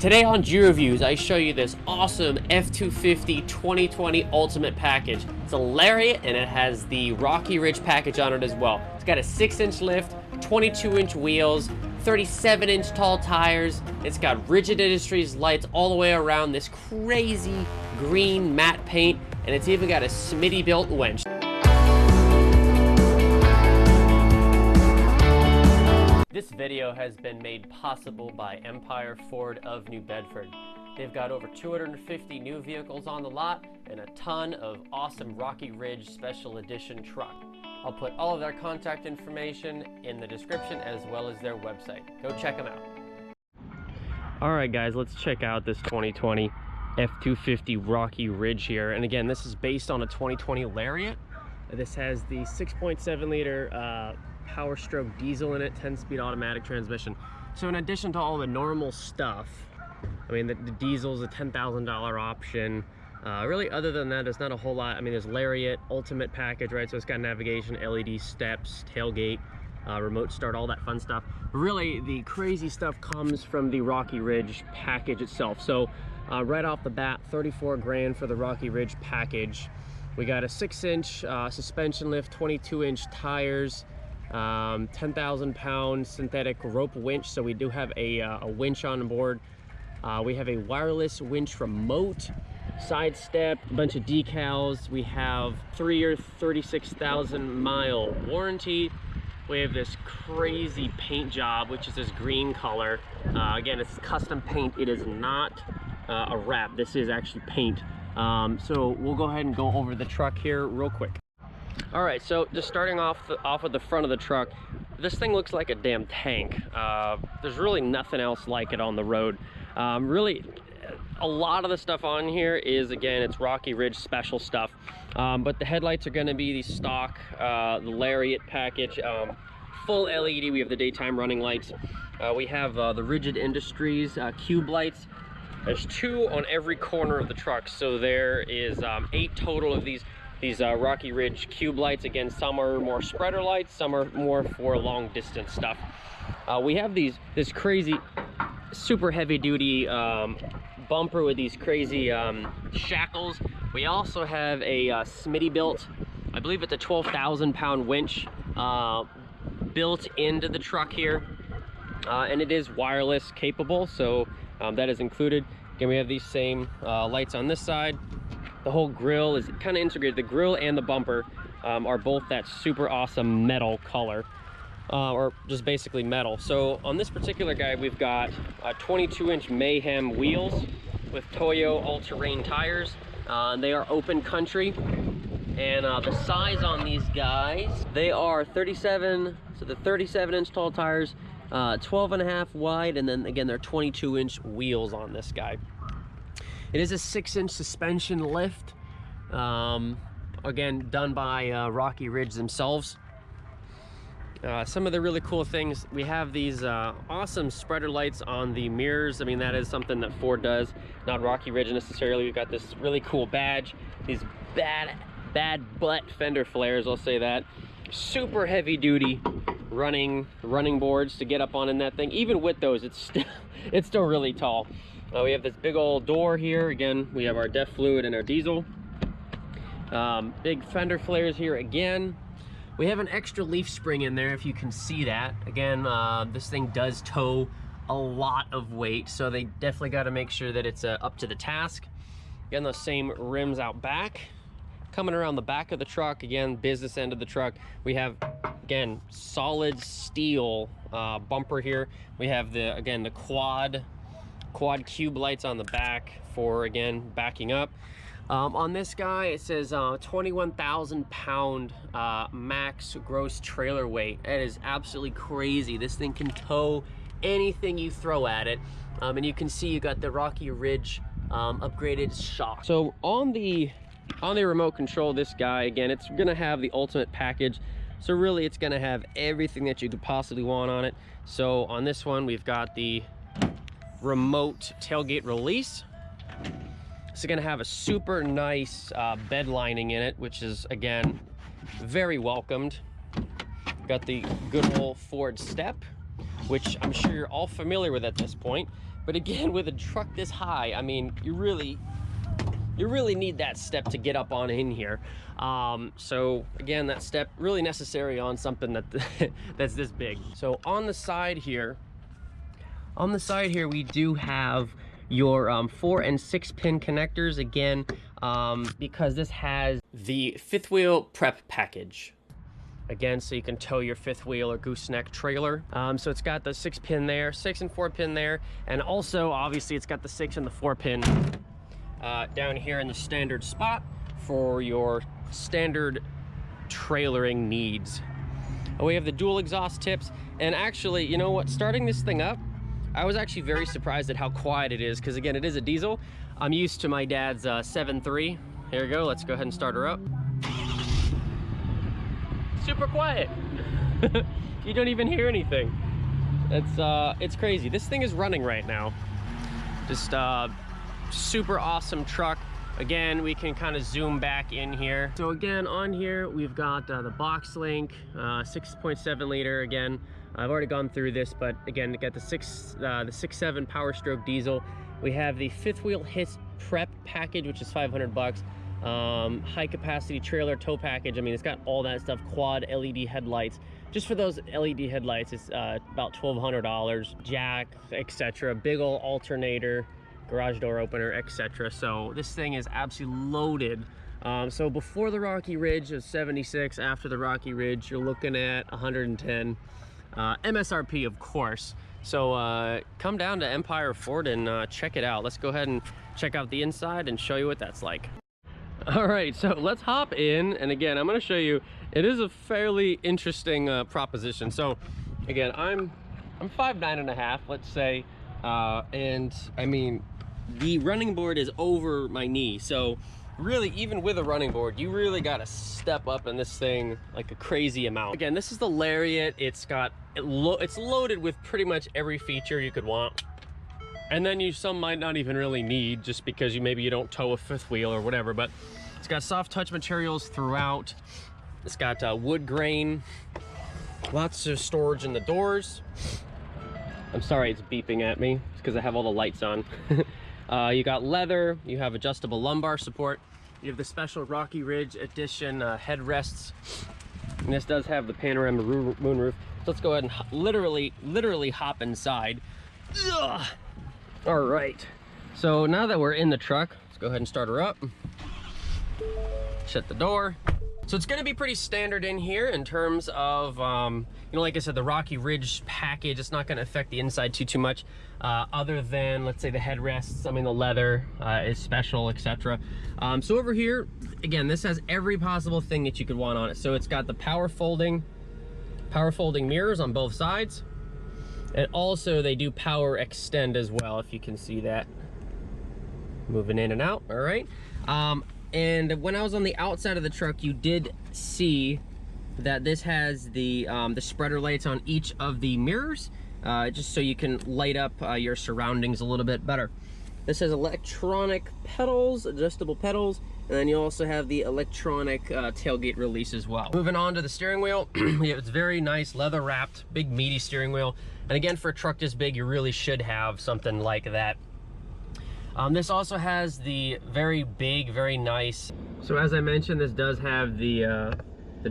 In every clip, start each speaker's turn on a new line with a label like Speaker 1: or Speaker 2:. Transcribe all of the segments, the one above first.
Speaker 1: Today on G-Reviews, I show you this awesome F-250 2020 Ultimate Package. It's a Lariat and it has the Rocky Ridge package on it as well. It's got a 6-inch lift, 22-inch wheels, 37-inch tall tires. It's got Rigid Industries lights all the way around, this crazy green matte paint, and it's even got a smittybilt winch. This video has been made possible by Empire Ford of New Bedford. They've got over 250 new vehicles on the lot and a ton of awesome Rocky Ridge Special Edition truck. I'll put all of their contact information in the description as well as their website. Go check them out. Alright guys, let's check out this 2020 F-250 Rocky Ridge here. And again, this is based on a 2020 Lariat. This has the 6.7 liter Power Stroke diesel in it, 10-speed automatic transmission. So in addition to all the normal stuff, I mean the diesel's a $10,000 option. Really, other than that, there's not a whole lot. I mean, there's Lariat Ultimate Package, right? So it's got navigation, LED steps, tailgate, remote start, all that fun stuff. But really, the crazy stuff comes from the Rocky Ridge package itself. So right off the bat, 34 grand for the Rocky Ridge package. We got a 6-inch suspension lift, 22-inch tires, 10,000-pound synthetic rope winch. So we do have a winch on board. We have a wireless winch remote, side step, a bunch of decals. We have 3-year 36,000-mile warranty. We have this crazy paint job, which is this green color. Again, it's custom paint. It is not a wrap. This is actually paint. So we'll go ahead and go over the truck here real quick. All right, so just starting off at the front of the truck, this thing looks like a damn tank. There's really nothing else like it on the road. Really, a lot of the stuff on here is, again, it's Rocky Ridge special stuff. But the headlights are going to be the stock, the Lariat package, full LED. We have the daytime running lights. We have the Rigid Industries cube lights. There's 2 on every corner of the truck, so there is 8 total of these Rocky Ridge cube lights. Again, some are more spreader lights, some are more for long distance stuff. We have this crazy super heavy duty bumper with these crazy shackles. We also have a smittybilt. I believe it's a 12,000-pound winch built into the truck here, and it is wireless capable, so that is included. Again, we have these same lights on this side. The whole grille is kind of integrated. The grille and the bumper are both that super awesome metal color, or just basically metal. So on this particular guy, we've got 22-inch Mayhem wheels with Toyo all-terrain tires. They are open country, and the size on these guys, they are 37. So the 37-inch tall tires, 12.5 wide, and then again they're 22-inch wheels on this guy. It is a 6-inch suspension lift, again done by Rocky Ridge themselves. Some of the really cool things, we have these awesome spreader lights on the mirrors. I mean, that is something that Ford does, not Rocky Ridge necessarily. We've got this really cool badge, these bad butt fender flares, I'll say that. Super heavy duty running boards to get up on in that thing. Even with those, it's still really tall. We have this big old door here. Again, we have our DEF fluid and our diesel. Big fender flares here again. We have an extra leaf spring in there, if you can see that. Again, this thing does tow a lot of weight, so they definitely got to make sure that it's up to the task. Again, those same rims out back. Coming around the back of the truck, again, business end of the truck, we have, again, solid steel bumper here. We have the quad cube lights on the back for, again, backing up. On this guy, it says 21,000-pound max gross trailer weight. That is absolutely crazy. This thing can tow anything you throw at it. And you can see you got the Rocky Ridge upgraded shock. So on the remote control, this guy, again, it's gonna have the ultimate package. So really, it's gonna have everything that you could possibly want on it. So on this one, we've got the remote tailgate release. It's gonna have a super nice bed lining in it, which is, again, very welcomed. Got the good old Ford step, which I'm sure you're all familiar with at this point. But again, with a truck this high, I mean, you really need that step to get up on in here. So again, that step really necessary on something that that's this big. So on the side here, we do have your 4 and 6 pin connectors again, because this has the fifth wheel prep package. Again, so you can tow your fifth wheel or gooseneck trailer. So it's got the 6 pin there, 6 and 4 pin there, and also obviously it's got the 6 and the 4 pin down here in the standard spot for your standard trailering needs. We have the dual exhaust tips, and actually, you know what, starting this thing up, I was actually very surprised at how quiet it is, because again, it is a diesel. I'm used to my dad's 7.3. Here we go, let's go ahead and start her up. Super quiet. You don't even hear anything. It's crazy. This thing is running right now. Just super awesome truck. Again, we can kind of zoom back in here. So again, on here we've got the box link, 6.7 liter. Again, I've already gone through this, but again, we got the 6.7 Power Stroke diesel. We have the fifth wheel HISS prep package, which is $500. High capacity trailer tow package. I mean, it's got all that stuff. Quad LED headlights. Just for those LED headlights, it's about $1,200. Jack, etc. Big ol' alternator, garage door opener, etc. So this thing is absolutely loaded. So before the Rocky Ridge is 76. After the Rocky Ridge, you're looking at 110. MSRP, of course. So come down to Empire Ford and check it out. Let's go ahead and check out the inside and show you what that's like. All right, so let's hop in, and again, I'm going to show you. It is a fairly interesting proposition. So again, I'm 5'9½", let's say, and I mean, the running board is over my knee. So really, even with a running board, you really got to step up in this thing like a crazy amount. Again, this is the Lariat. It's loaded with pretty much every feature you could want. And then some might not even really need, just because maybe you don't tow a fifth wheel or whatever. But it's got soft touch materials throughout. It's got wood grain, lots of storage in the doors. I'm sorry it's beeping at me. It's because I have all the lights on. You got leather. You have adjustable lumbar support. You have the special Rocky Ridge edition headrests. And this does have the panorama moonroof. So let's go ahead and literally hop inside. Ugh. All right, so now that we're in the truck, let's go ahead and start her up. Shut the door. So it's going to be pretty standard in here in terms of, you know, like I said, the Rocky Ridge package. It's not going to affect the inside too much, other than, let's say, the headrests. I mean, the leather is special, etc. So over here, again, this has every possible thing that you could want on it. So it's got the power folding mirrors on both sides. And also they do power extend as well, if you can see that. Moving in and out, all right. And when I was on the outside of the truck, you did see that this has the spreader lights on each of the mirrors, just so you can light up your surroundings a little bit better. This has electronic pedals, adjustable pedals, and then you also have the electronic tailgate release as well. Moving on to the steering wheel, it's very nice, leather wrapped, big meaty steering wheel. And again, for a truck this big, you really should have something like that. This also has the very big, very nice. So as I mentioned, this does have the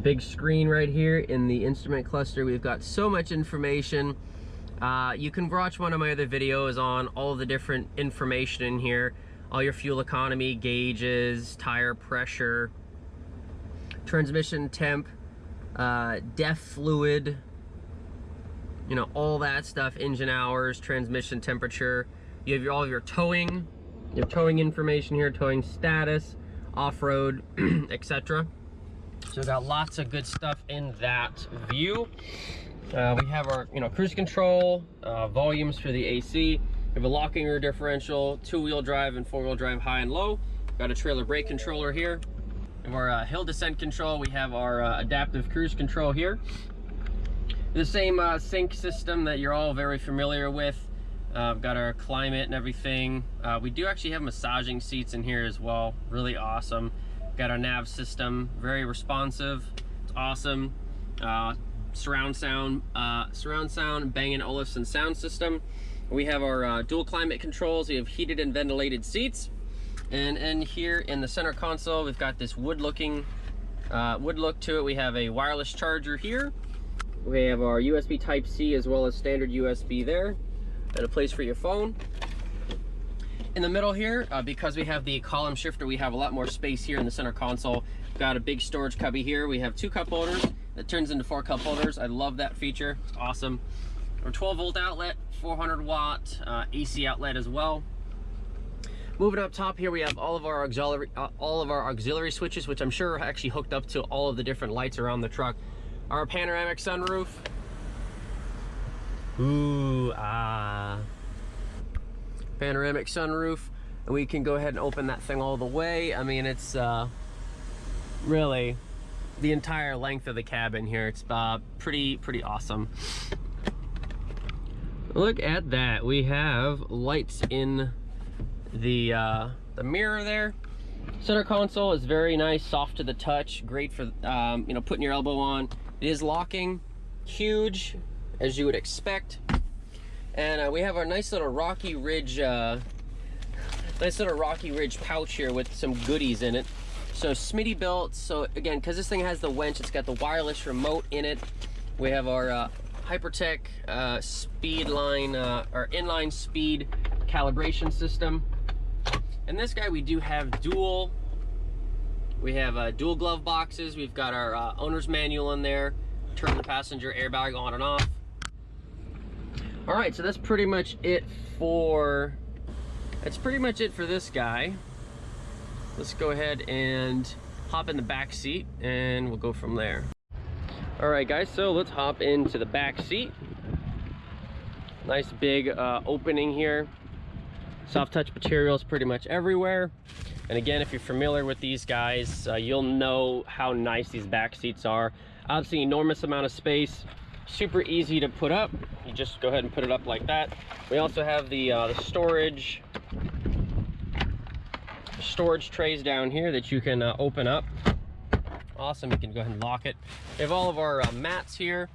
Speaker 1: big screen right here in the instrument cluster. We've got so much information. You can watch one of my other videos on all the different information in here. All your fuel economy, gauges, tire pressure, transmission temp, DEF fluid, you know, all that stuff, engine hours, transmission temperature. You have all of your towing information here, towing status, off-road, etc. So we've got lots of good stuff in that view. We have our, you know, cruise control, volumes for the AC. We have a locking rear differential, 2-wheel drive and 4-wheel drive high and low. Got a trailer brake controller here. We have our hill descent control. We have our adaptive cruise control here. The same sync system that you're all very familiar with. We've got our climate and everything. We do actually have massaging seats in here as well. Really awesome. Got our nav system, very responsive. It's awesome. Surround sound, Bang & Olufsen sound system. We have our dual climate controls. We have heated and ventilated seats. And here in the center console, we've got this wood look to it. We have a wireless charger here. We have our USB Type-C as well as standard USB there, and a place for your phone. In the middle here, because we have the column shifter, we have a lot more space here in the center console. We've got a big storage cubby here. We have 2 cup holders that turns into 4 cup holders. I love that feature. It's awesome. Our 12 volt outlet, 400 watt AC outlet as well. Moving up top here, we have all of our auxiliary switches, which I'm sure are actually hooked up to all of the different lights around the truck. Our panoramic sunroof. Panoramic sunroof, and we can go ahead and open that thing all the way. I mean, it's really the entire length of the cabin here. It's pretty awesome. Look at that. We have lights in the mirror there. Center console is very nice, soft to the touch, great for you know, putting your elbow on. It is locking, huge as you would expect. And we have our nice little Rocky Ridge pouch here with some goodies in it. So smittybilt. So again, because this thing has the winch, it's got the wireless remote in it. We have our Hypertech speed line or inline speed calibration system. And this guy, we do have dual glove boxes. We've got our owner's manual in there. Turn the passenger airbag on and off. All right, so that's pretty much it for this guy. Let's go ahead and hop in the back seat and we'll go from there. All right, guys, so let's hop into the back seat. Nice big opening here. Soft touch materials pretty much everywhere. And again, if you're familiar with these guys, you'll know how nice these back seats are. Obviously, enormous amount of space, super easy to put up. You just go ahead and put it up like that. We also have the storage trays down here that you can open up. Awesome, you can go ahead and lock it. We have all of our mats here.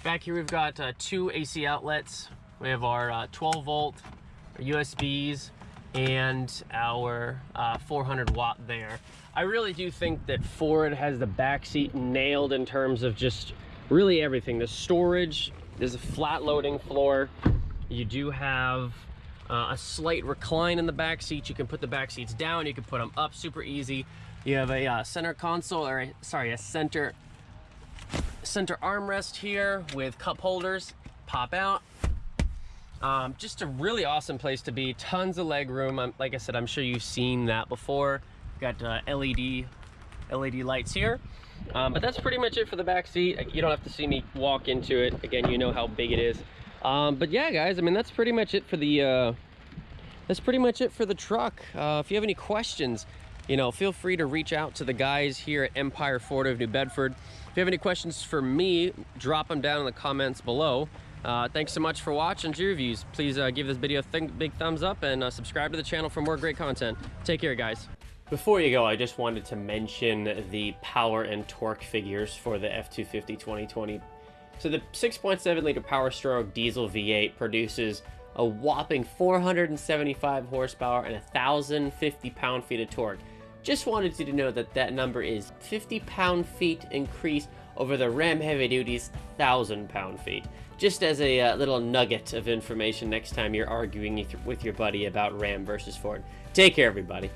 Speaker 1: Back here we've got 2 AC outlets. We have our 12 volt USBs and our 400 watt there. I really do think that Ford has the back seat nailed in terms of just really everything. The storage, there's a flat loading floor. You do have a slight recline in the back seat. You can put the back seats down, you can put them up super easy. You have a center console, or sorry, a center armrest here with cup holders, pop out. Just a really awesome place to be. Tons of leg room. Like I said, I'm sure you've seen that before. Got LED lights here. But that's pretty much it for the back seat. You don't have to see me walk into it. Again, you know how big it is. But yeah, guys, I mean, that's pretty much it for the truck. If you have any questions, you know, feel free to reach out to the guys here at Empire Ford of New Bedford. If you have any questions for me, drop them down in the comments below. Thanks so much for watching G-Reviews. Please give this video a big thumbs up and subscribe to the channel for more great content. Take care, guys. Before you go, I just wanted to mention the power and torque figures for the F-250 2020. So the 6.7 liter Power Stroke diesel V8 produces a whopping 475 horsepower and 1,050 pound-feet of torque. Just wanted you to know that that number is 50 pound-feet increase over the Ram Heavy Duty's 1,000 pound-feet. Just as a little nugget of information next time you're arguing with your buddy about Ram versus Ford. Take care, everybody.